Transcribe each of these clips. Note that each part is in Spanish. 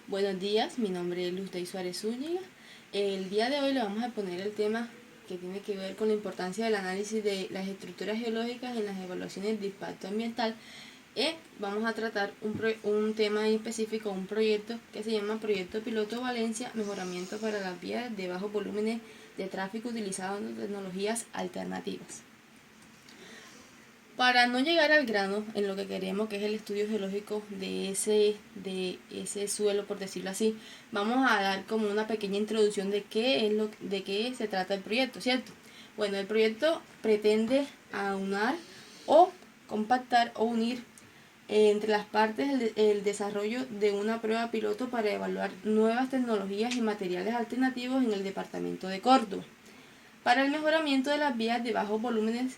Buenos días, mi nombre es Luz Suárez Zúñiga. El día de hoy le vamos a poner el tema que tiene que ver con la importancia del análisis de las estructuras geológicas en las evaluaciones de impacto ambiental. Vamos a tratar un tema en específico, un proyecto que se llama Proyecto Piloto Valencia, mejoramiento para las vías de bajos volúmenes de tráfico utilizando tecnologías alternativas. Para no llegar al grano en lo que queremos, que es el estudio geológico de ese suelo, por decirlo así, vamos a dar como una pequeña introducción de de qué se trata el proyecto, ¿cierto? Bueno, el proyecto pretende aunar o compactar o unir entre las partes el desarrollo de una prueba piloto para evaluar nuevas tecnologías y materiales alternativos en el departamento de Córdoba para el mejoramiento de las vías de bajos volúmenes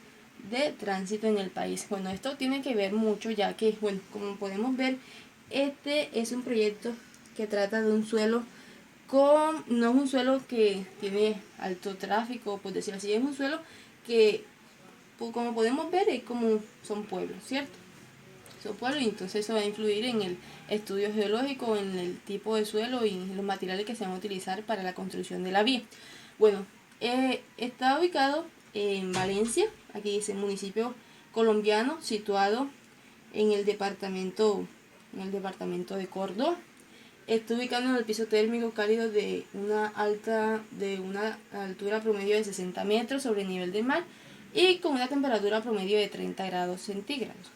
de tránsito en el país. Bueno, esto tiene que ver mucho ya que, bueno, como podemos ver, este es un proyecto que trata de un suelo no es un suelo que tiene alto tráfico, por decirlo así, es un suelo que, como podemos ver, es como son pueblos, ¿cierto? Son pueblos y entonces eso va a influir en el estudio geológico, en el tipo de suelo y en los materiales que se van a utilizar para la construcción de la vía. Bueno, está ubicado en Valencia, aquí dice municipio colombiano, situado en el departamento de Córdoba. Está ubicado en el piso térmico cálido de una altura promedio de 60 metros sobre el nivel del mar y con una temperatura promedio de 30 grados centígrados.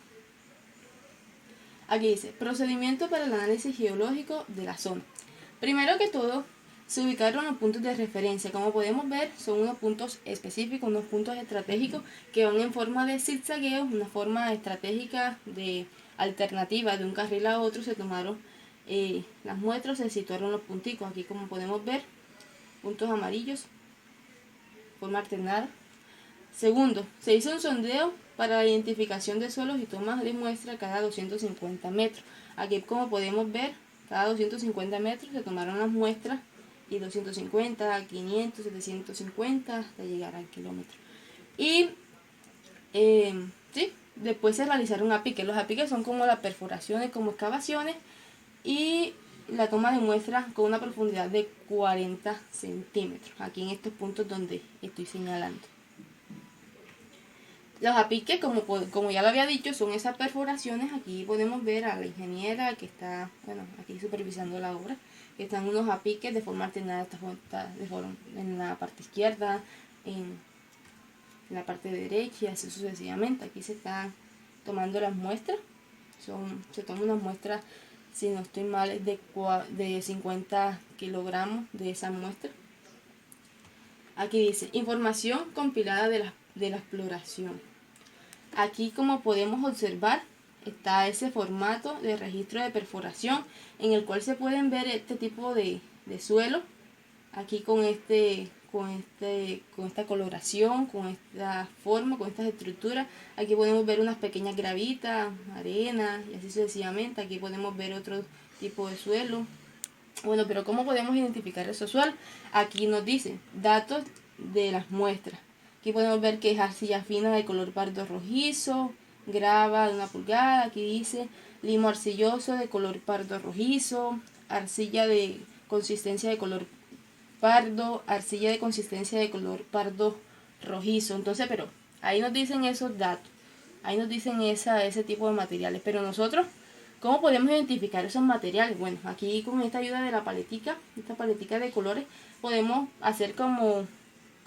Aquí dice, procedimiento para el análisis geológico de la zona. Primero que todo, se ubicaron los puntos de referencia. Como podemos ver, son unos puntos específicos, unos puntos estratégicos que van en forma de zigzagueo, una forma estratégica de alternativa de un carril a otro. Se tomaron las muestras, se situaron los punticos. Aquí, como podemos ver, puntos amarillos, forma alternada. Segundo, se hizo un sondeo para la identificación de suelos y tomas de muestra cada 250 metros. Aquí, como podemos ver, cada 250 metros se tomaron las muestras y 250, 500, 750 hasta llegar al kilómetro. Y sí, después se realizaron apiques. Los apiques son como las perforaciones, como excavaciones y la toma de muestras con una profundidad de 40 centímetros. Aquí en estos puntos donde estoy señalando. Los apiques, como ya lo había dicho, son esas perforaciones. Aquí podemos ver a la ingeniera que está, bueno, aquí supervisando la obra, que están unos apiques de forma alternada en la parte izquierda, en la parte derecha y así sucesivamente. Aquí se están tomando las muestras. Se toman unas muestras, si no estoy mal, de 50 kilogramos de esa muestra. Aquí dice, información compilada de la exploración. Aquí, como podemos observar, está ese formato de registro de perforación en el cual se pueden ver este tipo de suelo. Aquí con esta coloración, con esta forma, con estas estructuras. Aquí podemos ver unas pequeñas gravitas, arena y así sucesivamente. Aquí podemos ver otro tipo de suelo. Bueno, pero ¿cómo podemos identificar esos suelos? Aquí nos dice datos de las muestras. Aquí podemos ver que es arcilla fina de color pardo rojizo, grava de 1 pulgada. Aquí dice limo arcilloso de color pardo rojizo, arcilla de consistencia de color pardo, arcilla de consistencia de color pardo rojizo. Entonces, pero ahí nos dicen esos datos, ahí nos dicen ese tipo de materiales. Pero nosotros, ¿cómo podemos identificar esos materiales? Bueno, aquí con esta ayuda de esta paletica de colores, podemos hacer como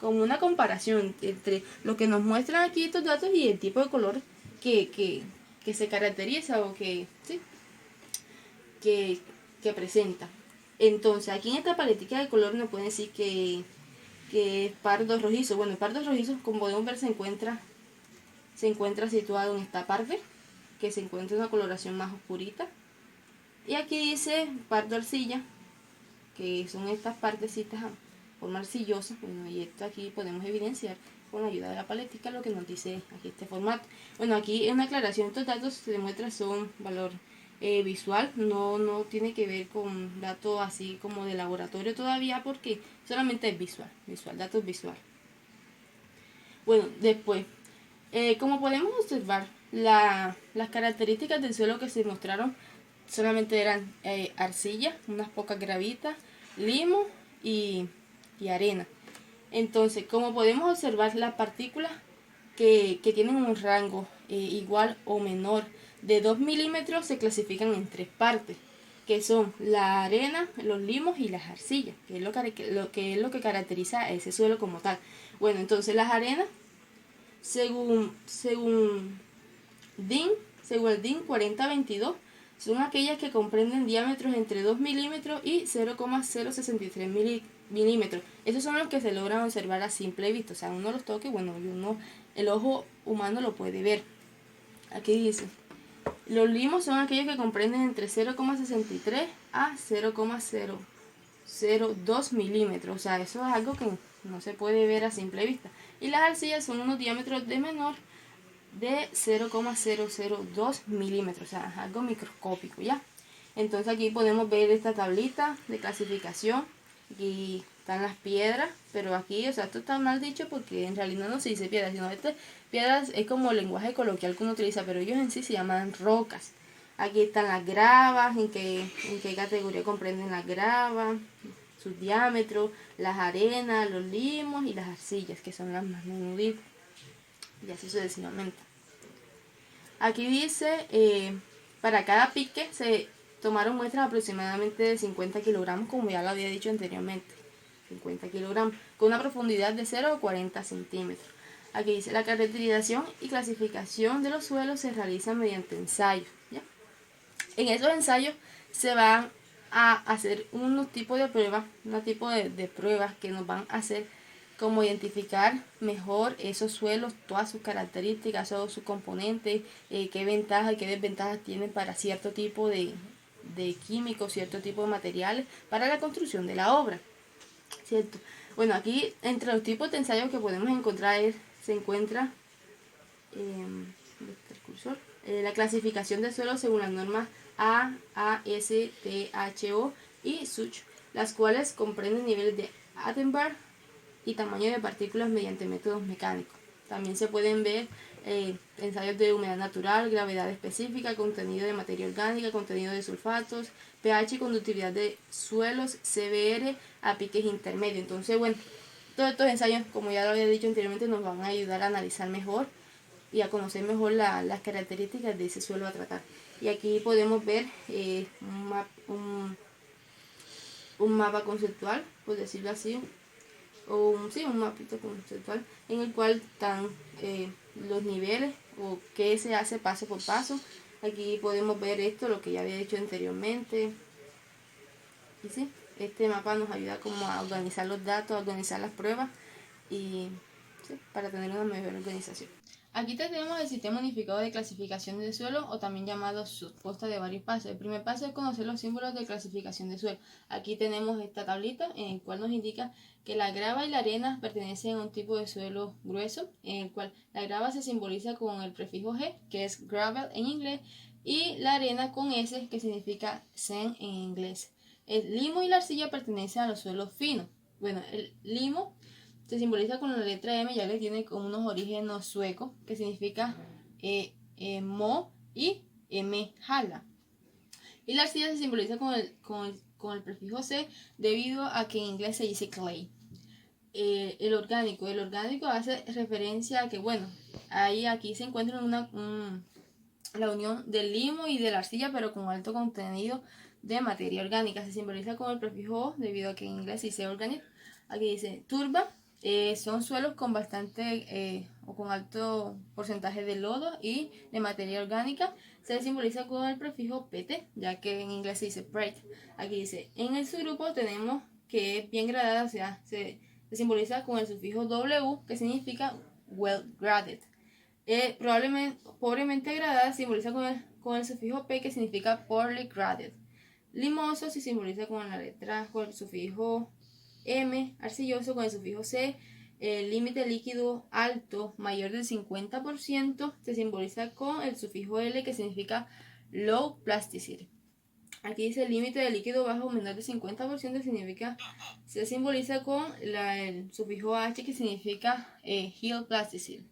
una comparación entre lo que nos muestran aquí estos datos y el tipo de color que se caracteriza o sí, que presenta. Entonces, aquí en esta paletica de color nos pueden decir que es pardo rojizo. Bueno, el pardo rojizo, como podemos ver, se encuentra situado en esta parte, que se encuentra una coloración más oscurita. Y aquí dice pardo arcilla, que son estas partecitas forma arcillosa. Bueno, y esto aquí podemos evidenciar con la ayuda de la paletica lo que nos dice aquí este formato. Bueno, aquí en una aclaración, estos datos se demuestra son valor visual, no tiene que ver con datos así como de laboratorio todavía, porque solamente es visual, datos visual. Bueno, después, como podemos observar, las características del suelo que se mostraron solamente eran arcilla, unas pocas gravitas, limo y arena. Entonces, como podemos observar, las partículas que tienen un rango igual o menor de 2 milímetros se clasifican en 3 partes, que son la arena, los limos y las arcillas, que es lo que caracteriza a ese suelo como tal. Bueno, entonces las arenas, según el DIN 4022, son aquellas que comprenden diámetros entre 2 milímetros y 0,063 milímetros. Esos son los que se logran observar a simple vista, o sea, uno los toca y bueno, el ojo humano lo puede ver. Aquí dice, los limos son aquellos que comprenden entre 0,63 a 0,002 milímetros, o sea, eso es algo que no se puede ver a simple vista. Y las arcillas son unos diámetros de menor de 0,002 milímetros, o sea, algo microscópico, ¿ya? Entonces aquí podemos ver esta tablita de clasificación. Aquí están las piedras, pero aquí, o sea, esto está mal dicho porque en realidad no se dice piedras, sino piedras es como el lenguaje coloquial que uno utiliza, pero ellos en sí se llaman rocas. Aquí están las gravas, en qué categoría comprenden las gravas, sus diámetros, las arenas, los limos y las arcillas, que son las más menuditas, y así sucesivamente. Aquí dice, para cada pique se tomaron muestras aproximadamente de 50 kilogramos, como ya lo había dicho anteriormente. 50 kilogramos, con una profundidad de 0 a 40 centímetros. Aquí dice, la caracterización y clasificación de los suelos se realiza mediante ensayos, ¿ya? En esos ensayos se van a hacer unos tipos de pruebas, de pruebas que nos van a hacer como identificar mejor esos suelos, todas sus características, todos sus componentes, qué ventajas y qué desventajas tienen para cierto tipo de químicos, cierto tipo de materiales para la construcción de la obra, ¿cierto? Bueno, aquí entre los tipos de ensayos que podemos encontrar se encuentra la clasificación de suelos según las normas ASTHO y SUCH, las cuales comprenden niveles de Attenberg y tamaño de partículas mediante métodos mecánicos. También se pueden ver ensayos de humedad natural, gravedad específica, contenido de materia orgánica, contenido de sulfatos, pH y conductividad de suelos, CBR a piques intermedios. Entonces, bueno, todos estos ensayos, como ya lo había dicho anteriormente, nos van a ayudar a analizar mejor y a conocer mejor las características de ese suelo a tratar. Y aquí podemos ver un mapa conceptual, por decirlo así, o un mapito conceptual en el cual están los niveles o qué se hace paso por paso. Aquí podemos ver esto, lo que ya había dicho anteriormente. Y sí, este mapa nos ayuda como a organizar los datos, a organizar las pruebas y sí, para tener una mejor organización. Aquí tenemos el sistema unificado de clasificación de suelo, o también llamado subcosta de varios pasos. El primer paso es conocer los símbolos de clasificación de suelo. Aquí tenemos esta tablita en el cual nos indica que la grava y la arena pertenecen a un tipo de suelo grueso, en el cual la grava se simboliza con el prefijo G, que es gravel en inglés, y la arena con S, que significa sand en inglés. El limo y la arcilla pertenecen a los suelos finos. Bueno, el limo se simboliza con la letra M, ya que tiene unos orígenes suecos, que significa mo y m, jala. Y la arcilla se simboliza con el prefijo C, debido a que en inglés se dice clay. El orgánico hace referencia a que, bueno, aquí se encuentra la unión del limo y de la arcilla, pero con alto contenido de materia orgánica. Se simboliza con el prefijo O, debido a que en inglés se dice orgánico. Aquí dice turba. Son suelos con bastante o con alto porcentaje de lodo y de materia orgánica. Se simboliza con el prefijo PT, ya que en inglés se dice prate. Aquí dice, en el subgrupo tenemos que es bien gradada, o sea, se simboliza con el sufijo W, que significa well graded. Pobremente gradada se simboliza con el sufijo P, que significa poorly graded. Limoso se simboliza con el sufijo M, arcilloso con el sufijo C. El límite líquido alto mayor del 50% se simboliza con el sufijo L, que significa low plasticity. Aquí dice el límite de líquido bajo menor del 50% se simboliza con el sufijo H, que significa high plasticity.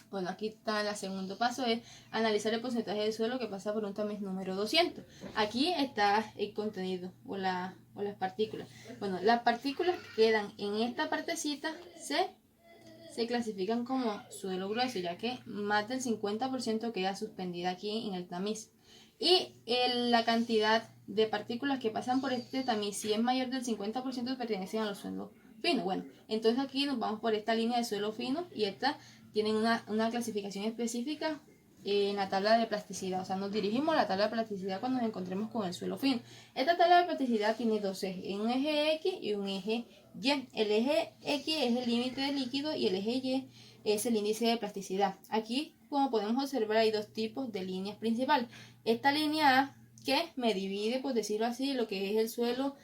Bueno, aquí está el segundo paso, es analizar el porcentaje de suelo que pasa por un tamiz número 200. Aquí está el contenido o las partículas. Bueno, las partículas que quedan en esta partecita se clasifican como suelo grueso, ya que más del 50% queda suspendida aquí en el tamiz. Y la cantidad de partículas que pasan por este tamiz, si es mayor del 50%, pertenecen a los suelos finos. Bueno, entonces aquí nos vamos por esta línea de suelo fino y esta tienen una clasificación específica en la tabla de plasticidad. O sea, nos dirigimos a la tabla de plasticidad cuando nos encontremos con el suelo fino. Esta tabla de plasticidad tiene dos ejes, un eje X y un eje Y. El eje X es el límite del líquido y el eje Y es el índice de plasticidad. Aquí, como podemos observar, hay dos tipos de líneas principales. Esta línea A, que me divide, por decirlo así, lo que es el suelo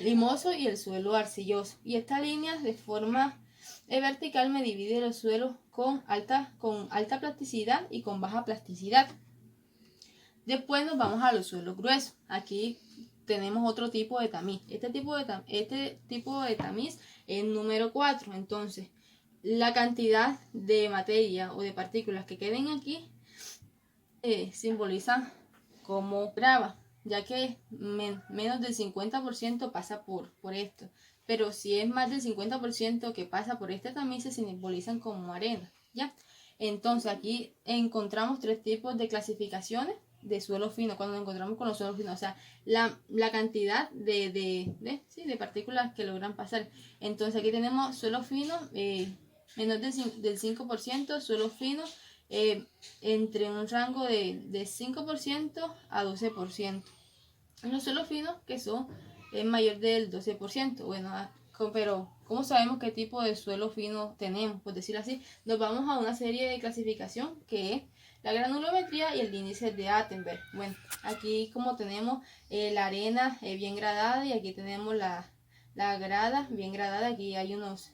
limoso y el suelo arcilloso. Y esta línea de forma vertical me divide los suelos con alta plasticidad y con baja plasticidad. Después nos vamos a los suelos gruesos. Aquí tenemos otro tipo de tamiz. Este tipo de tamiz es número 4. Entonces, la cantidad de materia o de partículas que queden aquí simboliza como grava, ya que menos del 50% pasa por esto. Pero si es más del 50% que pasa por este tamiz, se simbolizan como arena, ¿ya? Entonces aquí encontramos tres tipos de clasificaciones de suelo fino, cuando nos encontramos con los suelos finos, o sea, la cantidad de partículas que logran pasar. Entonces aquí tenemos suelo fino, menos del 5%, suelo fino, entre un rango de 5% a 12%. Los suelos finos que son mayor del 12%. Bueno, pero ¿cómo sabemos qué tipo de suelo fino tenemos? Por decirlo así, nos vamos a una serie de clasificación que es la granulometría y el índice de Attenberg. Bueno, aquí como tenemos la arena bien gradada y aquí tenemos la grada bien gradada, aquí hay unos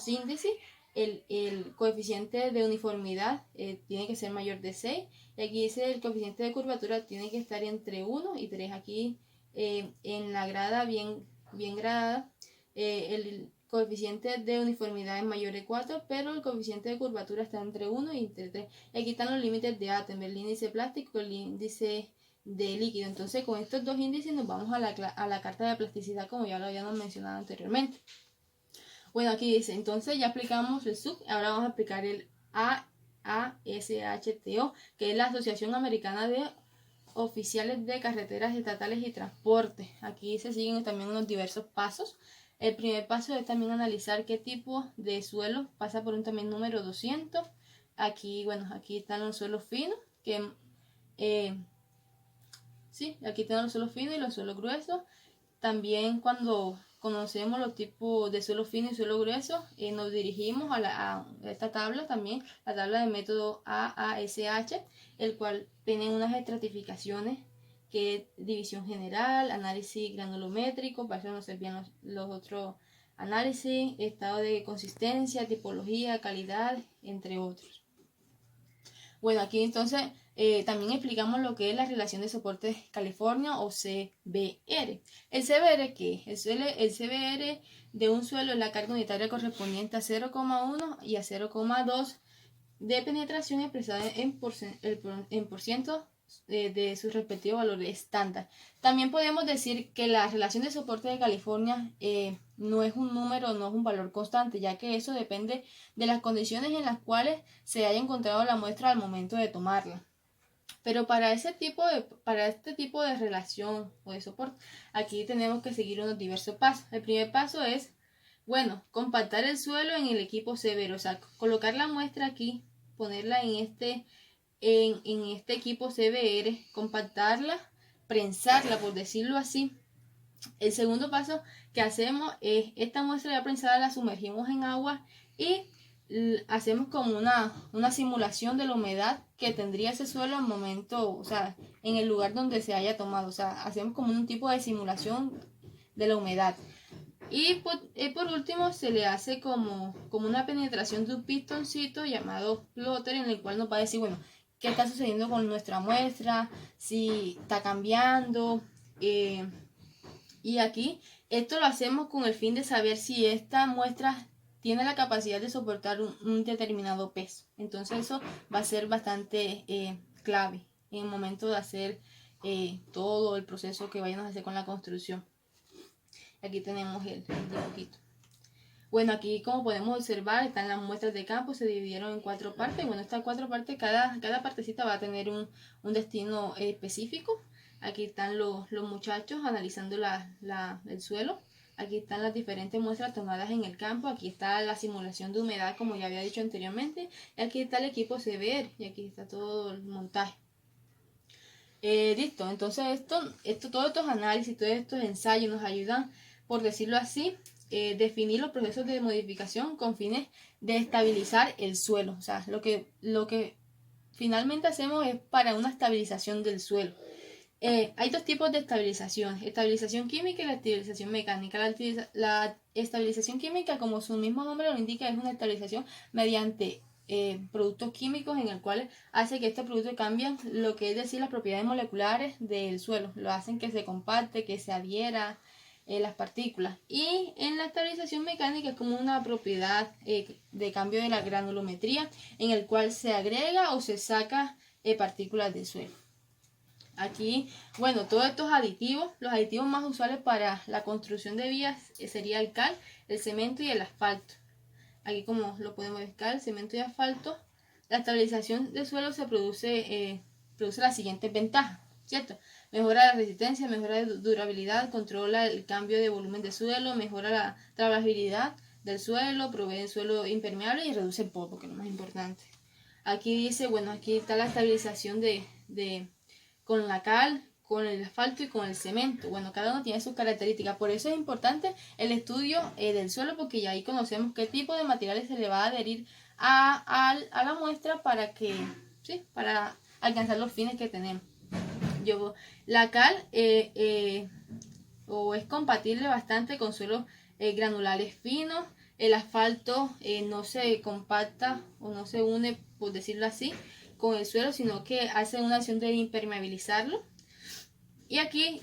índices. El coeficiente de uniformidad tiene que ser mayor de 6 y aquí dice el coeficiente de curvatura tiene que estar entre 1 y 3. Aquí en la grada bien gradada el coeficiente de uniformidad es mayor de 4, pero el coeficiente de curvatura está entre 1 y entre 3. Y aquí están los límites de Attenberg, el índice plástico, el índice de líquido. Entonces con estos dos índices nos vamos a la carta de plasticidad, como ya lo habíamos mencionado anteriormente. Bueno, aquí dice, entonces ya aplicamos el SUB, ahora vamos a aplicar el AASHTO, que es la Asociación Americana de Oficiales de Carreteras Estatales y Transporte. Aquí se siguen también unos diversos pasos. El primer paso es también analizar qué tipo de suelo pasa por un tamiz número 200. Aquí, bueno, aquí están los suelos finos, que aquí están los suelos finos y los suelos gruesos. También cuando conocemos los tipos de suelo fino y suelo grueso, nos dirigimos a esta tabla también, la tabla de método AASH, el cual tiene unas estratificaciones que es división general, análisis granulométrico, para eso no servían los otros análisis, estado de consistencia, tipología, calidad, entre otros. Bueno, aquí entonces también explicamos lo que es la relación de soporte California o CBR. El CBR, ¿qué es? El CBR de un suelo es la carga unitaria correspondiente a 0,1 y a 0,2 de penetración expresada en por ciento de sus respectivos valores estándar. También podemos decir que la relación de soporte de California no es un número, no es un valor constante, ya que eso depende de las condiciones en las cuales se haya encontrado la muestra al momento de tomarla. Pero para este tipo de relación o de soporte, aquí tenemos que seguir unos diversos pasos. El primer paso es, bueno, compactar el suelo en el equipo severo, o sea, colocar la muestra aquí, ponerla en este equipo CBR, compactarla, prensarla, por decirlo así. El segundo paso que hacemos es esta muestra ya prensada la sumergimos en agua y hacemos como una simulación de la humedad que tendría ese suelo al momento, o sea, en el lugar donde se haya tomado. O sea, hacemos como un tipo de simulación de la humedad. Y por último se le hace como una penetración de un pistoncito llamado plotter, en el cual nos va a decir, bueno, qué está sucediendo con nuestra muestra, si está cambiando. Y aquí esto lo hacemos con el fin de saber si esta muestra tiene la capacidad de soportar un determinado peso. Entonces eso va a ser bastante clave en el momento de hacer todo el proceso que vayan a hacer con la construcción. Aquí tenemos el dibujito. Bueno, aquí como podemos observar están las muestras de campo, se dividieron en 4 partes. Bueno, estas 4 partes, cada partecita va a tener un destino específico. Aquí están los muchachos analizando el suelo. Aquí están las diferentes muestras tomadas en el campo. Aquí está la simulación de humedad, como ya había dicho anteriormente. Y aquí está el equipo CBR y aquí está todo el montaje. Listo, entonces todos estos análisis, todos estos ensayos nos ayudan, por decirlo así, definir los procesos de modificación con fines de estabilizar el suelo. O sea, lo que finalmente hacemos es para una estabilización del suelo. Hay 2 tipos de estabilización: estabilización química y la estabilización mecánica. La estabilización química, como su mismo nombre lo indica, es una estabilización mediante productos químicos en el cual hace que estos productos cambien lo que es decir las propiedades moleculares del suelo, lo hacen que se compacte, que se adhiera las partículas. Y en la estabilización mecánica es como una propiedad de cambio de la granulometría en el cual se agrega o se saca partículas del suelo. Aquí, bueno, todos estos aditivos, los aditivos más usuales para la construcción de vías sería el cal, el cemento y el asfalto. Aquí como lo podemos ver, cal, cemento y asfalto. La estabilización del suelo se produce las siguientes ventajas, ¿cierto? Mejora la resistencia, mejora la durabilidad, controla el cambio de volumen de suelo, mejora la trabajabilidad del suelo, provee el suelo impermeable y reduce el polvo, que es lo más importante. Aquí dice, bueno, aquí está la estabilización con la cal, con el asfalto y con el cemento. Bueno, cada uno tiene sus características. Por eso es importante el estudio del suelo, porque ya ahí conocemos qué tipo de materiales se le va a adherir a la muestra para que, sí, para alcanzar los fines que tenemos. La cal o es compatible bastante con suelos granulares finos. El asfalto no se compacta o no se une, por decirlo así, con el suelo, sino que hace una acción de impermeabilizarlo. Y aquí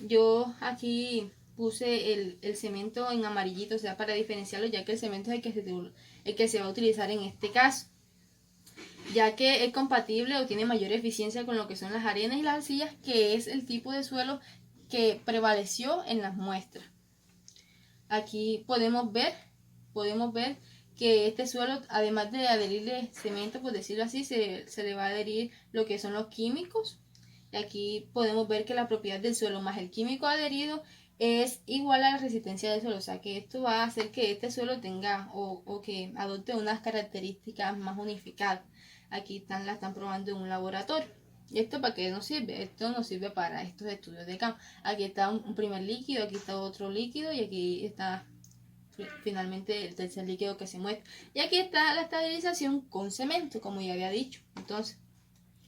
puse el cemento en amarillito, o sea, para diferenciarlo, ya que el cemento es el que se va a utilizar en este caso, ya que es compatible o tiene mayor eficiencia con lo que son las arenas y las arcillas, que es el tipo de suelo que prevaleció en las muestras. Aquí podemos ver que este suelo, además de adherirle cemento, por decirlo así, se le va a adherir lo que son los químicos. Y aquí podemos ver que la propiedad del suelo más el químico adherido es igual a la resistencia del suelo. O sea que esto va a hacer que este suelo tenga o que adopte unas características más unificadas. Aquí la están probando en un laboratorio. ¿Y esto para qué nos sirve? Esto nos sirve para estos estudios de campo. Aquí está un primer líquido, aquí está otro líquido y aquí está finalmente el tercer líquido que se muestra. Y aquí está la estabilización con cemento, como ya había dicho. Entonces,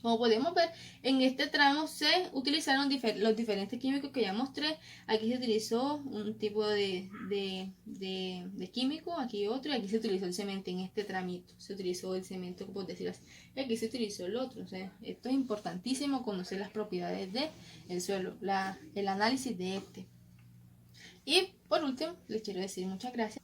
como podemos ver, en este tramo se utilizaron los diferentes químicos que ya mostré. Aquí se utilizó un tipo de químico, aquí otro, y aquí se utilizó el cemento en este tramito. Se utilizó el cemento, por decirlo así, y aquí se utilizó el otro. O sea, esto es importantísimo, conocer las propiedades del suelo, el análisis de este. Y por último, les quiero decir muchas gracias.